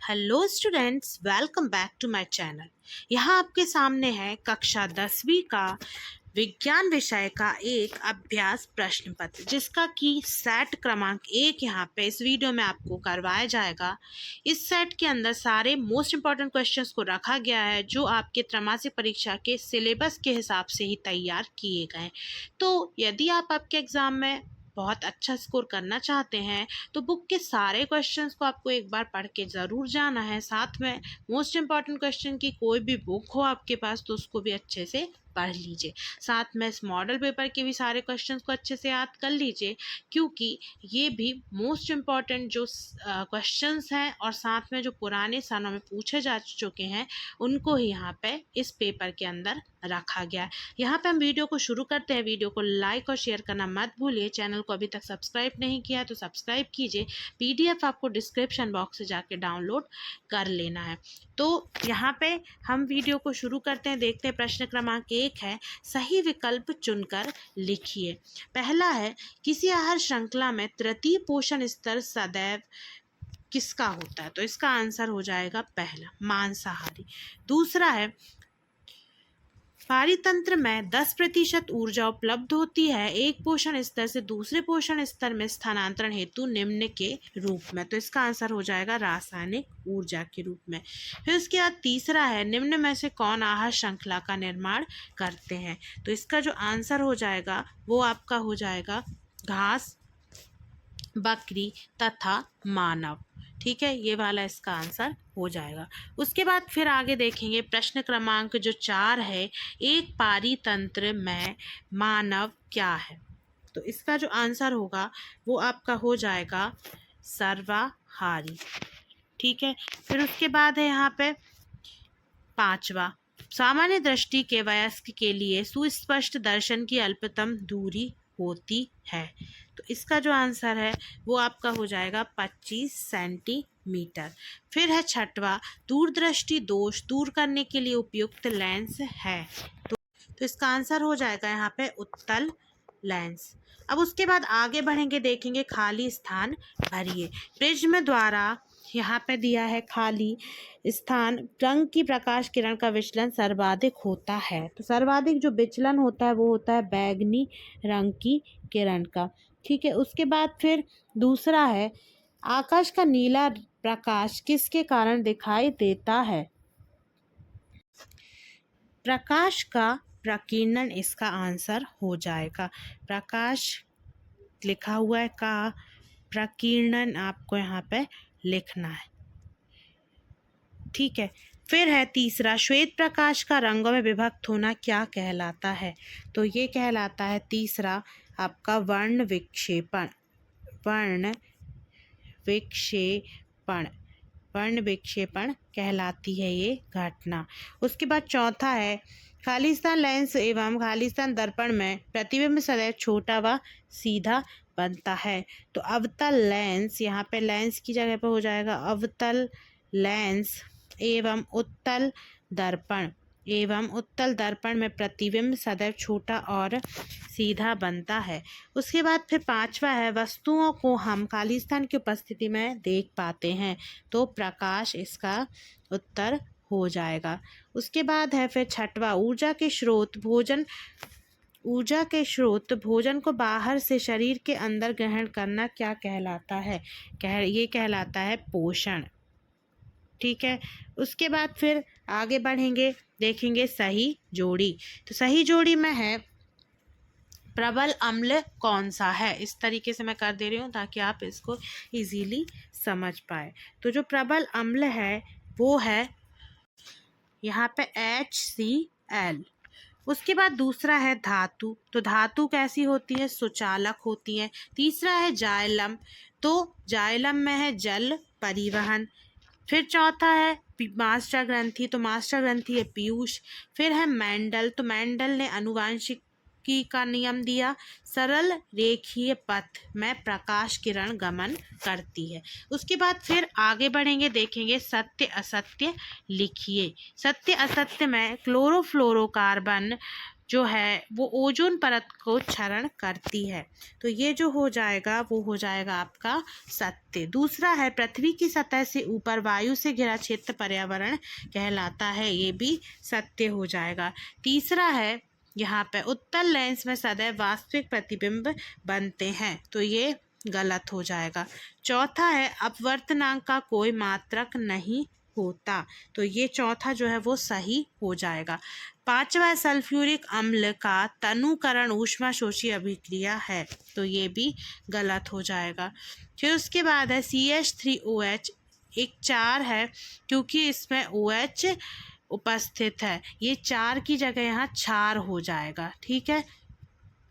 Hello students, welcome back to my channel. यहाँ आपके सामने है कक्षा 10वीं का विज्ञान विषय का एक अभ्यास प्रश्न पत्र, जिसका कि सेट क्रमांक 1 यहाँ पे इस वीडियो में आपको करवाया जाएगा। इस सेट के अंदर सारे मोस्ट इम्पॉर्टेंट क्वेश्चंस को रखा गया है, जो आपके त्रैमासिक परीक्षा के सिलेबस के हिसाब से ही तैयार किए गए। तो यदि आपके एग्ज़ाम में बहुत अच्छा स्कोर करना चाहते हैं तो बुक के सारे क्वेश्चंस को आपको एक बार पढ़ के ज़रूर जाना है। साथ में मोस्ट इम्पॉर्टेंट क्वेश्चन की कोई भी बुक हो आपके पास तो उसको भी अच्छे से पढ़ लीजिए। साथ में इस मॉडल पेपर के भी सारे क्वेश्चंस को अच्छे से याद कर लीजिए, क्योंकि ये भी मोस्ट इम्पॉर्टेंट जो क्वेश्चंस हैं और साथ में जो पुराने सालों में पूछे जा चुके हैं उनको ही यहाँ पे इस पेपर के अंदर रखा गया है। यहाँ पे हम वीडियो को शुरू करते हैं। वीडियो को लाइक और शेयर करना मत भूलिए। चैनल को अभी तक सब्सक्राइब नहीं किया तो सब्सक्राइब कीजिए। PDF आपको डिस्क्रिप्शन बॉक्स से जाके डाउनलोड कर लेना है। तो यहाँ पे हम वीडियो को शुरू करते हैं। देखते हैं प्रश्न क्रमांक 1 है, सही विकल्प चुनकर लिखिए। पहला है, किसी आहार श्रृंखला में तृतीय पोषण स्तर सदैव किसका होता है? तो इसका आंसर हो जाएगा पहला, मांसाहारी। दूसरा है, पारितंत्र में 10% ऊर्जा उपलब्ध होती है एक पोषण स्तर से दूसरे पोषण स्तर में स्थानांतरण हेतु निम्न के रूप में। तो इसका आंसर हो जाएगा रासायनिक ऊर्जा के रूप में। फिर उसके बाद तीसरा है, निम्न में से कौन आहार श्रृंखला का निर्माण करते हैं? तो इसका जो आंसर हो जाएगा वो आपका हो जाएगा घास, बकरी तथा मानव। ठीक है, ये वाला इसका आंसर हो जाएगा। उसके बाद फिर आगे देखेंगे प्रश्न क्रमांक जो 4 है, एक पारितंत्र में मानव क्या है? तो इसका जो आंसर होगा वो आपका हो जाएगा सर्वाहारी। ठीक है, फिर उसके बाद है यहाँ पे पांचवा, सामान्य दृष्टि के वयस्क के लिए सुस्पष्ट दर्शन की अल्पतम दूरी होती है। तो इसका जो आंसर है वो आपका हो जाएगा 25 सेंटीमीटर। फिर है छठवा, दूरदृष्टि दोष दूर करने के लिए उपयुक्त लेंस है। तो इसका आंसर हो जाएगा यहाँ पे उत्तल लेंस। अब उसके बाद आगे बढ़ेंगे, देखेंगे खाली स्थान भरिए। प्रिज्म द्वारा यहाँ पे दिया है खाली स्थान रंग की प्रकाश किरण का विचलन सर्वाधिक होता है। तो सर्वाधिक जो विचलन होता है वो होता है बैगनी रंग की किरण का। ठीक है, उसके बाद फिर दूसरा है, आकाश का नीला प्रकाश किसके कारण दिखाई देता है? प्रकाश का प्रकीर्णन इसका आंसर हो जाएगा। प्रकाश लिखा हुआ है का प्रकीर्णन आपको यहाँ पे लिखना है। ठीक है, फिर है तीसरा, श्वेत प्रकाश का रंगों में विभक्त होना क्या कहलाता है? तो ये कहलाता है तीसरा आपका वर्ण विक्षेपण। वर्ण विक्षेपण, वर्ण विक्षेपण कहलाती है ये घटना। उसके बाद चौथा है, खालिस्तान लेंस एवं खालिस्तान दर्पण में प्रतिबिंब सदैव छोटा व सीधा बनता है। तो अवतल लेंस, यहाँ पे लेंस की जगह पे हो जाएगा अवतल लेंस एवं उत्तल दर्पण, एवं उत्तल दर्पण में प्रतिबिंब सदैव छोटा और सीधा बनता है। उसके बाद फिर पांचवा है, वस्तुओं को हम खालिस्तान की उपस्थिति में देख पाते हैं। तो प्रकाश इसका उत्तर हो जाएगा। उसके बाद है फिर छठवा, ऊर्जा के स्रोत भोजन, ऊर्जा के स्रोत भोजन को बाहर से शरीर के अंदर ग्रहण करना क्या कहलाता है? ये कहलाता है पोषण। ठीक है, उसके बाद फिर आगे बढ़ेंगे, देखेंगे सही जोड़ी। तो सही जोड़ी में है, प्रबल अम्ल कौन सा है? इस तरीके से मैं कर दे रही हूँ ताकि आप इसको इजीली समझ पाए। तो जो प्रबल अम्ल है वो है यहाँ पे HCl। उसके बाद दूसरा है धातु। तो धातु कैसी होती है? सुचालक होती है। तीसरा है जाइलम। तो जाइलम में है जल परिवहन। फिर चौथा है मास्टर ग्रंथि। तो मास्टर ग्रंथि है पीयूष। फिर है मेंडल। तो मेंडल ने आनुवांशिकी का नियम दिया, सरल रेखीय पथ में प्रकाश किरण गमन करती है। उसके बाद फिर आगे बढ़ेंगे, देखेंगे सत्य असत्य लिखिए। सत्य असत्य में क्लोरोफ्लोरोकार्बन जो है वो ओजोन परत को क्षरण करती है। तो ये जो हो जाएगा वो हो जाएगा आपका सत्य। दूसरा है पृथ्वी की सतह से ऊपर वायु से घिरा क्षेत्र पर्यावरण कहलाता है, ये भी सत्य हो जाएगा। तीसरा है यहाँ पे उत्तल लेंस में सदैव वास्तविक प्रतिबिंब बनते हैं, तो ये गलत हो जाएगा। चौथा है अपवर्तनांक का कोई मात्रक नहीं होता, तो ये चौथा जो है वो सही हो जाएगा। पांचवा है सल्फ्यूरिक अम्ल का तनुकरण ऊष्माशोषी अभिक्रिया है, तो ये भी गलत हो जाएगा। फिर उसके बाद है CH3OH एक चार है, क्योंकि इसमें OH उपस्थित है, ये चार की जगह यहाँ क्षार हो जाएगा। ठीक है,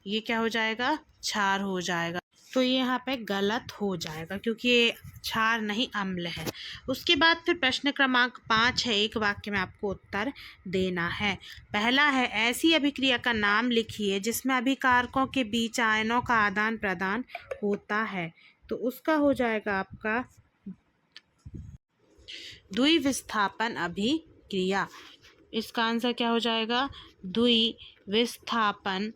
ये क्या हो जाएगा, क्षार हो जाएगा, तो ये यहाँ पे गलत हो जाएगा क्योंकि ये क्षार नहीं अम्ल है। उसके बाद फिर प्रश्न क्रमांक 5 है, एक वाक्य में आपको उत्तर देना है। पहला है ऐसी अभिक्रिया का नाम लिखिए जिसमें अभिकारकों के बीच आयनों का आदान प्रदान होता है, तो उसका हो जाएगा आपका द्विविस्थापन अभिक्रिया। इसका आंसर क्या हो जाएगा, द्विविस्थापन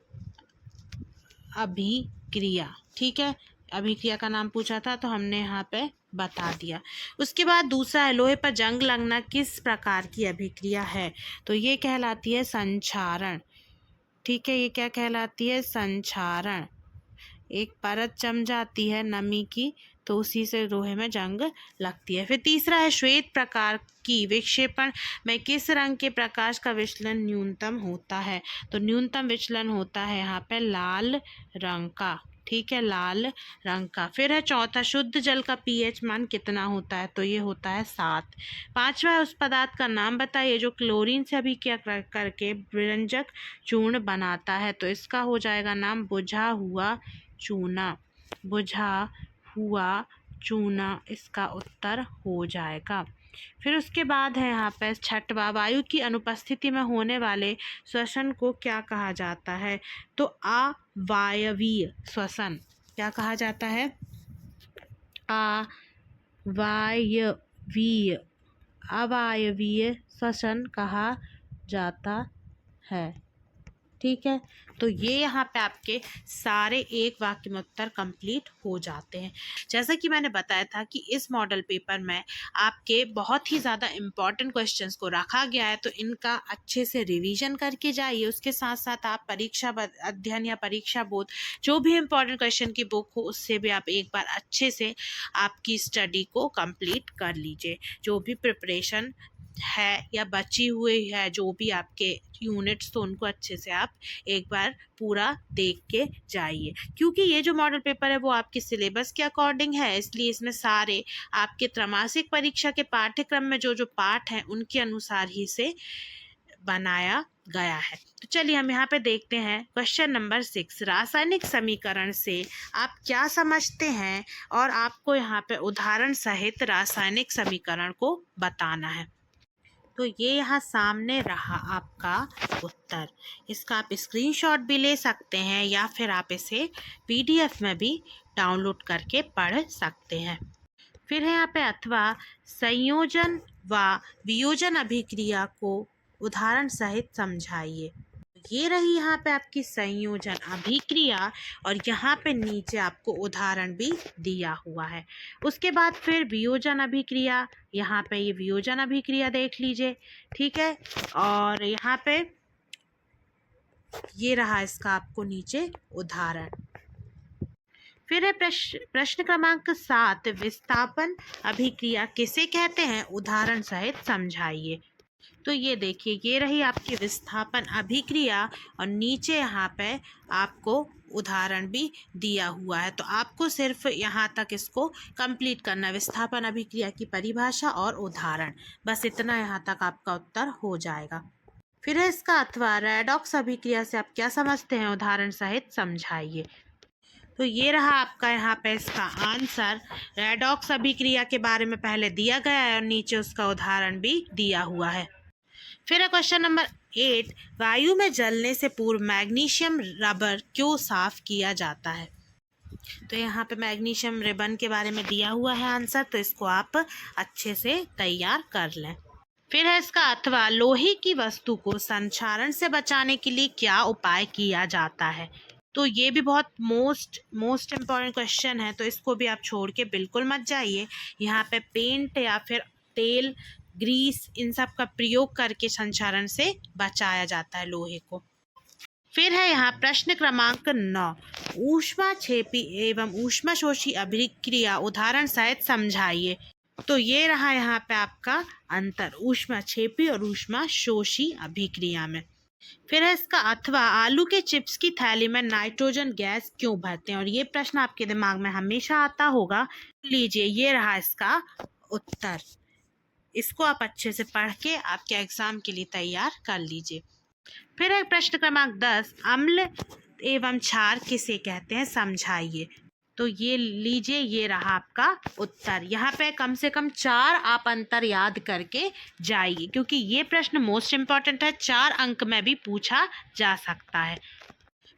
अभिक्रिया। ठीक है, अभिक्रिया का नाम पूछा था तो हमने यहाँ पे बता दिया। उसके बाद दूसरा है लोहे पर जंग लगना किस प्रकार की अभिक्रिया है, तो ये कहलाती है संक्षारण। ठीक है, ये क्या कहलाती है, संक्षारण। एक परत जम जाती है नमी की, तो उसी से लोहे में जंग लगती है। फिर तीसरा है श्वेत प्रकार की विक्षेपण में किस रंग के प्रकाश का विचलन न्यूनतम होता है, तो न्यूनतम विचलन होता है यहाँ पे लाल रंग का। ठीक है, लाल रंग का। फिर है चौथा शुद्ध जल का pH मान कितना होता है, तो ये होता है 7। पांचवा है उस पदार्थ का नाम बताइए जो क्लोरीन से अभिक्रिया करके व्यंजक चूर्ण बनाता है, तो इसका हो जाएगा नाम बुझा हुआ चूना। बुझा हुआ चूना इसका उत्तर हो जाएगा। फिर उसके बाद है यहाँ पे छठवा वायु की अनुपस्थिति में होने वाले श्वसन को क्या कहा जाता है, तो अवायवीय श्वसन। क्या कहा जाता है, अवायवीय, अवायवीय श्वसन कहा जाता है। ठीक है, तो ये यहाँ पे आपके सारे एक वाक्य में उत्तर कंप्लीट हो जाते हैं। जैसा कि मैंने बताया था कि इस मॉडल पेपर में आपके बहुत ही ज़्यादा इम्पॉर्टेंट क्वेश्चंस को रखा गया है, तो इनका अच्छे से रिवीजन करके जाइए। उसके साथ साथ आप परीक्षा अध्ययन या परीक्षा बोध जो भी इम्पॉर्टेंट क्वेश्चन की बुक हो उससे भी आप एक बार अच्छे से आपकी स्टडी को कंप्लीट कर लीजिए। जो भी प्रिपरेशन है या बची हुई है जो भी आपके यूनिट्स, तो उनको अच्छे से आप एक बार पूरा देख के जाइए, क्योंकि ये जो मॉडल पेपर है वो आपके सिलेबस के अकॉर्डिंग है, इसलिए इसमें सारे आपके त्रैमासिक परीक्षा के पाठ्यक्रम में जो जो पाठ हैं उनके अनुसार ही से बनाया गया है। तो चलिए हम यहाँ पे देखते हैं क्वेश्चन नंबर 6। रासायनिक समीकरण से आप क्या समझते हैं, और आपको यहाँ पे उदाहरण सहित रासायनिक समीकरण को बताना है। तो ये यहाँ सामने रहा आपका उत्तर। इसका आप स्क्रीनशॉट भी ले सकते हैं या फिर आप इसे PDF में भी डाउनलोड करके पढ़ सकते हैं। फिर है यहाँ पे अथवा संयोजन व वियोजन अभिक्रिया को उदाहरण सहित समझाइए। ये रही यहाँ पे आपकी संयोजन अभिक्रिया, और यहाँ पे नीचे आपको उदाहरण भी दिया हुआ है। उसके बाद फिर वियोजन अभिक्रिया, यहाँ पे ये वियोजन अभिक्रिया देख लीजिए। ठीक है, और यहाँ पे ये रहा इसका आपको नीचे उदाहरण। फिर है प्रश्न क्रमांक 7, विस्थापन अभिक्रिया किसे कहते हैं, उदाहरण सहित समझाइए। तो ये देखिए, ये रही आपकी विस्थापन अभिक्रिया, और नीचे यहाँ पे आपको उदाहरण भी दिया हुआ है, तो आपको सिर्फ यहाँ तक इसको कंप्लीट करना है, विस्थापन अभिक्रिया की परिभाषा और उदाहरण, बस इतना यहाँ तक आपका उत्तर हो जाएगा। फिर है इसका अथवा रेडॉक्स अभिक्रिया से आप क्या समझते हैं, उदाहरण सहित समझाइए। तो ये रहा आपका यहाँ पे इसका आंसर। रेडॉक्स अभिक्रिया के बारे में पहले दिया गया है और नीचे उसका उदाहरण भी दिया हुआ है। फिर है क्वेश्चन नंबर 8, वायु में जलने से पूर्व मैग्नीशियम रबर क्यों साफ किया जाता है। तो यहाँ पे मैग्नीशियम रिबन के बारे में दिया हुआ है आंसर, तो इसको आप अच्छे से तैयार कर लें। फिर है इसका अथवा लोहे की वस्तु को संक्षारण से बचाने के लिए क्या उपाय किया जाता है। तो ये भी बहुत मोस्ट इम्पॉर्टेंट क्वेश्चन है, तो इसको भी आप छोड़ के बिल्कुल मत जाइए। यहाँ पे पेंट या फिर तेल, ग्रीस, इन सब का प्रयोग करके संक्षारण से बचाया जाता है लोहे को। फिर है यहाँ प्रश्न क्रमांक 9, ऊष्माक्षेपी एवं ऊष्माशोषी अभिक्रिया उदाहरण सहित समझाइए। तो ये रहा यहाँ पे आपका अंतर ऊष्माक्षेपी और ऊष्माशोषी अभिक्रिया में। फिर है इसका अथवा आलू के चिप्स की थैली में नाइट्रोजन गैस क्यों भरते हैं, और ये प्रश्न आपके दिमाग में हमेशा आता होगा। लीजिए, ये रहा इसका उत्तर। इसको आप अच्छे से पढ़ के आपके एग्जाम के लिए तैयार कर लीजिए। फिर है प्रश्न क्रमांक 10, अम्ल एवं क्षार किसे कहते हैं, समझाइए। तो ये लीजिए, ये रहा आपका उत्तर। यहाँ पे कम से कम 4 आप अंतर याद करके जाइए, क्योंकि ये प्रश्न मोस्ट इम्पॉर्टेंट है, 4 अंक में भी पूछा जा सकता है।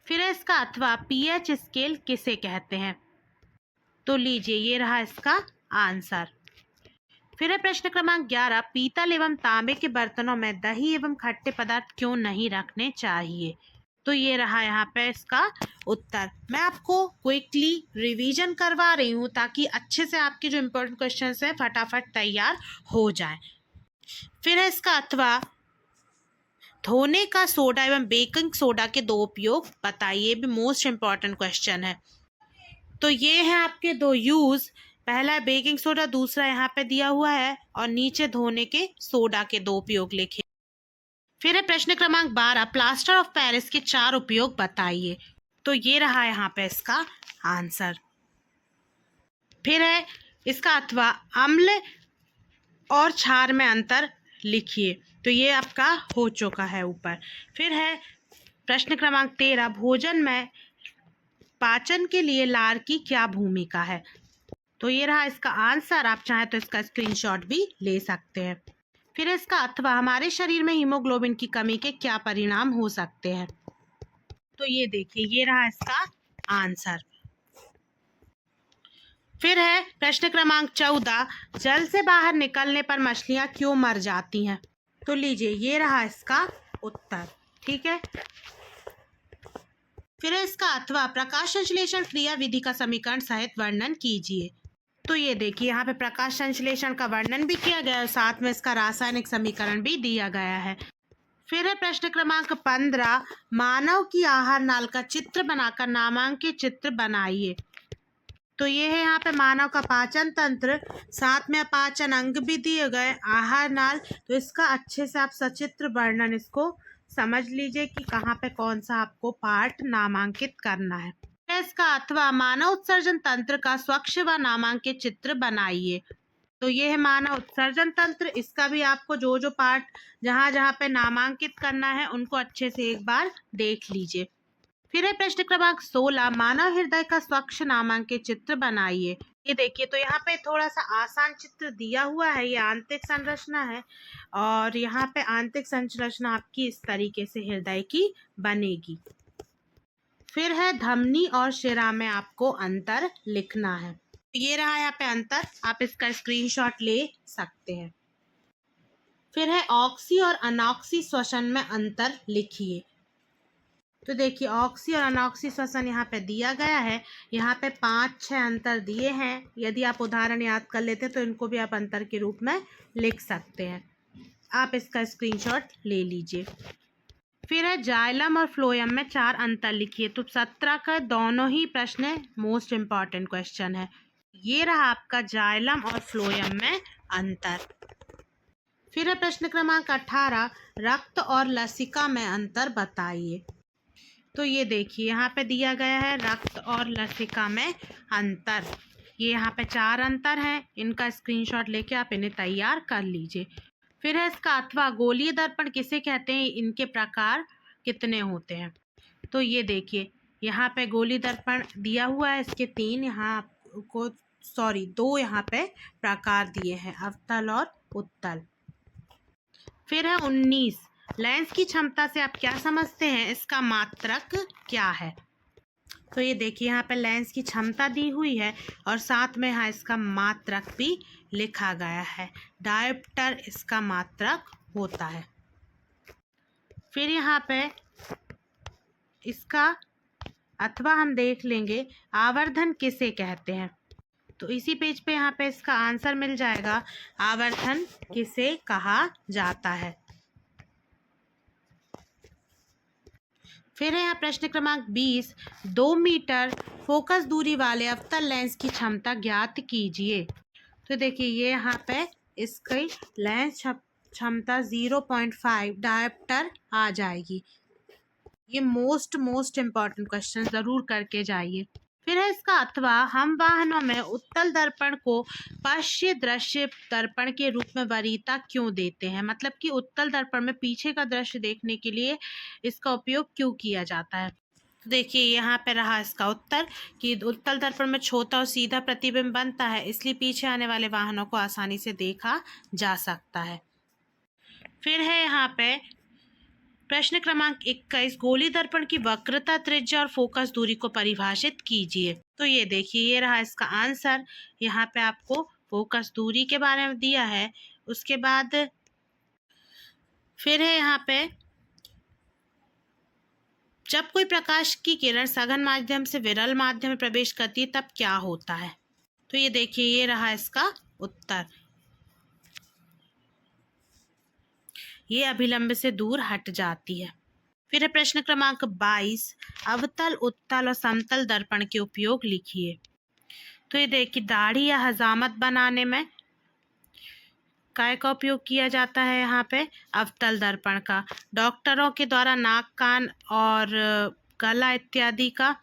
फिर है इसका अथवा पीएच स्केल किसे कहते हैं। तो लीजिए, ये रहा इसका आंसर। फिर है प्रश्न क्रमांक 11, पीतल एवं तांबे के बर्तनों में दही एवं खट्टे पदार्थ क्यों नहीं रखने चाहिए। तो ये रहा यहाँ पे इसका उत्तर। मैं आपको क्विकली रिवीजन करवा रही हूँ ताकि अच्छे से आपके जो इम्पोर्टेंट क्वेश्चंस हैं फटाफट तैयार हो जाए। फिर है इसका अथवा धोने का सोडा एवं बेकिंग सोडा के 2 उपयोग बताइए, भी मोस्ट इम्पॉर्टेंट क्वेश्चन है। तो ये है आपके 2 यूज, पहला है बेकिंग सोडा, दूसरा यहाँ पे दिया हुआ है, और नीचे धोने के सोडा के 2 उपयोग लिखे। फिर है प्रश्न क्रमांक 12, प्लास्टर ऑफ पेरिस के 4 उपयोग बताइए। तो ये रहा यहाँ पे इसका आंसर। फिर है इसका अथवा अम्ल और क्षार में अंतर लिखिए। तो ये आपका हो चुका है ऊपर। फिर है प्रश्न क्रमांक 13, भोजन में पाचन के लिए लार की क्या भूमिका है। तो ये रहा इसका आंसर। आप चाहे तो इसका स्क्रीनशॉट भी ले सकते हैं। फिर इसका अथवा हमारे शरीर में हीमोग्लोबिन की कमी के क्या परिणाम हो सकते हैं। तो ये देखिए, ये रहा इसका आंसर। फिर है प्रश्न क्रमांक 14, जल से बाहर निकलने पर मछलियां क्यों मर जाती हैं। तो लीजिए, ये रहा इसका उत्तर। ठीक है। फिर है इसका अथवा प्रकाश संश्लेषण क्रिया विधि का समीकरण सहित वर्णन कीजिए। तो ये देखिए, यहाँ पे प्रकाश संश्लेषण का वर्णन भी किया गया है, साथ में इसका रासायनिक समीकरण भी दिया गया है। फिर है प्रश्न क्रमांक 15, मानव की आहार नाल का चित्र बनाकर नामांकित चित्र बनाइए। तो ये है यहाँ पे मानव का पाचन तंत्र, साथ में पाचन अंग भी दिए गए, आहार नाल। तो इसका अच्छे से आप सचित्र वर्णन इसको समझ लीजिए कि कहाँ पे कौन सा आपको पार्ट नामांकित करना है। इसका अथवा मानव उत्सर्जन तंत्र का स्वच्छ व नामांकित चित्र बनाइए। तो ये है मानव उत्सर्जन तंत्र, इसका भी आपको जो जो पार्ट जहाँ जहाँ पे नामांकित करना है उनको अच्छे से एक बार देख लीजिए। फिर है प्रश्न क्रमांक 16, मानव हृदय का स्वच्छ नामांकित चित्र बनाइए। ये देखिए, तो यहाँ पे थोड़ा सा आसान चित्र दिया हुआ है। ये आंतरिक संरचना है, और यहाँ पे आंतरिक संरचना आपकी इस तरीके से हृदय की बनेगी। फिर है धमनी और शिरा में आपको अंतर लिखना है। ये रहा यहाँ पे अंतर, आप इसका स्क्रीनशॉट ले सकते हैं। फिर है ऑक्सी और अनॉक्सी श्वसन में अंतर लिखिए। तो देखिए, ऑक्सी और अनॉक्सी श्वसन यहाँ पे दिया गया है। यहाँ पे 5-6 अंतर दिए हैं। यदि आप उदाहरण याद कर लेते तो इनको भी आप अंतर के रूप में लिख सकते हैं। आप इसका स्क्रीनशॉट ले लीजिए। फिर है जाइलम और फ्लोएम में 4 अंतर लिखिए। तो 17 का दोनों ही प्रश्न मोस्ट इम्पॉर्टेंट क्वेश्चन है। ये रहा आपका जाइलम और फ्लोएम में अंतर। फिर है प्रश्न क्रमांक 18, रक्त और लसिका में अंतर बताइए। तो ये देखिए, यहाँ पे दिया गया है रक्त और लसिका में अंतर। ये यहाँ पे 4 अंतर हैं, इनका स्क्रीनशॉट लेके आप इन्हें तैयार कर लीजिए। फिर है इसका अथवा गोलीय दर्पण किसे कहते हैं, इनके प्रकार कितने होते हैं। तो ये देखिए, यहाँ पे गोलीय दर्पण दिया हुआ है, इसके 3 यहाँ आपको 2 यहाँ पे प्रकार दिए हैं, अवतल और उत्तल। फिर है 19, लेंस की क्षमता से आप क्या समझते हैं, इसका मात्रक क्या है। तो ये देखिए, यहाँ पे लेंस की क्षमता दी हुई है और साथ में यहाँ इसका मात्रक भी लिखा गया है। डायोप्टर इसका मात्रक होता है। फिर यहाँ पे इसका अथवा हम देख लेंगे, आवर्धन किसे कहते हैं। तो इसी पेज पे यहाँ पे इसका आंसर मिल जाएगा, आवर्धन किसे कहा जाता है। फिर है यहाँ प्रश्न क्रमांक 20, 2 मीटर फोकस दूरी वाले अवतल लेंस की क्षमता ज्ञात कीजिए। तो देखिए ये यहाँ पे इसकी लेंस क्षमता 0.5 डायोप्टर आ जाएगी। ये मोस्ट इम्पॉर्टेंट क्वेश्चन ज़रूर करके जाइए। फिर है इसका अथवा, हम वाहनों में उत्तल दर्पण को पश्य दृश्य दर्पण के रूप में वरीयता क्यों देते हैं। मतलब कि उत्तल दर्पण में पीछे का दृश्य देखने के लिए इसका उपयोग क्यों किया जाता है। तो देखिए यहाँ पे रहा इसका उत्तर कि उत्तल दर्पण में छोटा और सीधा प्रतिबिंब बनता है, इसलिए पीछे आने वाले वाहनों को आसानी से देखा जा सकता है। फिर है यहाँ पे प्रश्न क्रमांक 21, गोली दर्पण की वक्रता, त्रिज्या और फोकस दूरी को परिभाषित कीजिए। तो ये देखिए ये रहा इसका आंसर। यहाँ पे आपको फोकस दूरी के बारे में दिया है। उसके बाद फिर है यहाँ पे, जब कोई प्रकाश की किरण सघन माध्यम से विरल माध्यम में प्रवेश करती है तब क्या होता है। तो ये देखिए ये रहा इसका उत्तर, ये अभिलंब से दूर हट जाती है। फिर है प्रश्न क्रमांक 22, अवतल, उत्तल और समतल दर्पण के उपयोग लिखिए। तो ये देखिए दाढ़ी या हजामत बनाने में काय का उपयोग किया जाता है। यहाँ पे अवतल दर्पण का। डॉक्टरों के द्वारा नाक, कान और गला इत्यादि का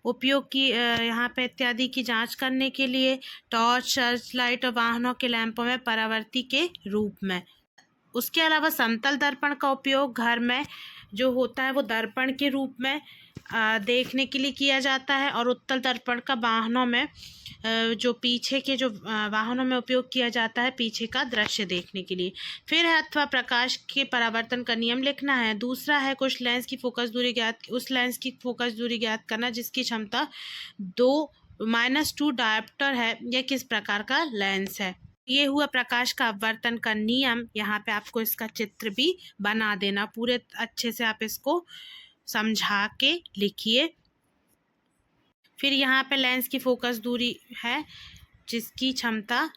उपयोग की यहाँ पे इत्यादि की जांच करने के लिए। टॉर्च, सर्च लाइट और वाहनों के लैंपों में परावर्ती के रूप में। उसके अलावा समतल दर्पण का उपयोग घर में जो होता है वो दर्पण के रूप में देखने के लिए किया जाता है। और उत्तल दर्पण का वाहनों में जो पीछे के जो वाहनों में उपयोग किया जाता है पीछे का दृश्य देखने के लिए। फिर है अथवा प्रकाश के परावर्तन का नियम लिखना है। दूसरा है कुछ लेंस की फोकस दूरी ज्ञात, उस लेंस की फोकस दूरी ज्ञात करना जिसकी क्षमता 2 डायोप्टर है। यह किस प्रकार का लेंस है। ये हुआ प्रकाश का अपवर्तन का नियम। यहाँ पे आपको इसका चित्र भी बना देना, पूरे अच्छे से आप इसको समझा के लिखिए। फिर यहाँ पे लेंस की फोकस दूरी है जिसकी क्षमता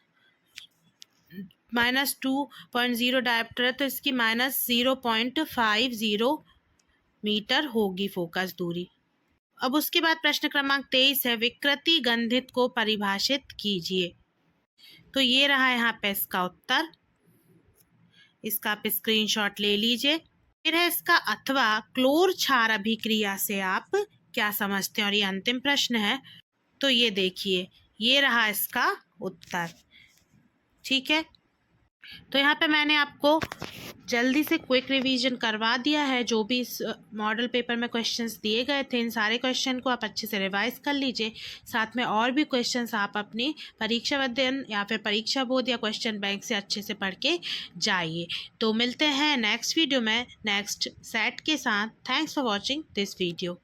-2.0 डायोप्टर है, तो इसकी -0.50 मीटर होगी फोकस दूरी। अब उसके बाद प्रश्न क्रमांक 23 है, विकृति गंधित को परिभाषित कीजिए। तो ये रहा यहाँ पे इसका उत्तर, इसका आप स्क्रीनशॉट ले लीजिए। फिर है इसका अथवा, क्लोर क्षार अभिक्रिया से आप क्या समझते हैं। और ये अंतिम प्रश्न है। तो ये देखिए ये रहा इसका उत्तर। ठीक है, तो यहाँ पे मैंने आपको जल्दी से क्विक रिवीजन करवा दिया है। जो भी इस मॉडल पेपर में क्वेश्चंस दिए गए थे इन सारे क्वेश्चन को आप अच्छे से रिवाइज कर लीजिए। साथ में और भी क्वेश्चंस आप अपनी परीक्षा अध्ययन या फिर परीक्षा बोर्ड या क्वेश्चन बैंक से अच्छे से पढ़ के जाइए। तो मिलते हैं नेक्स्ट वीडियो में नेक्स्ट सेट के साथ। Thanks for watching this video.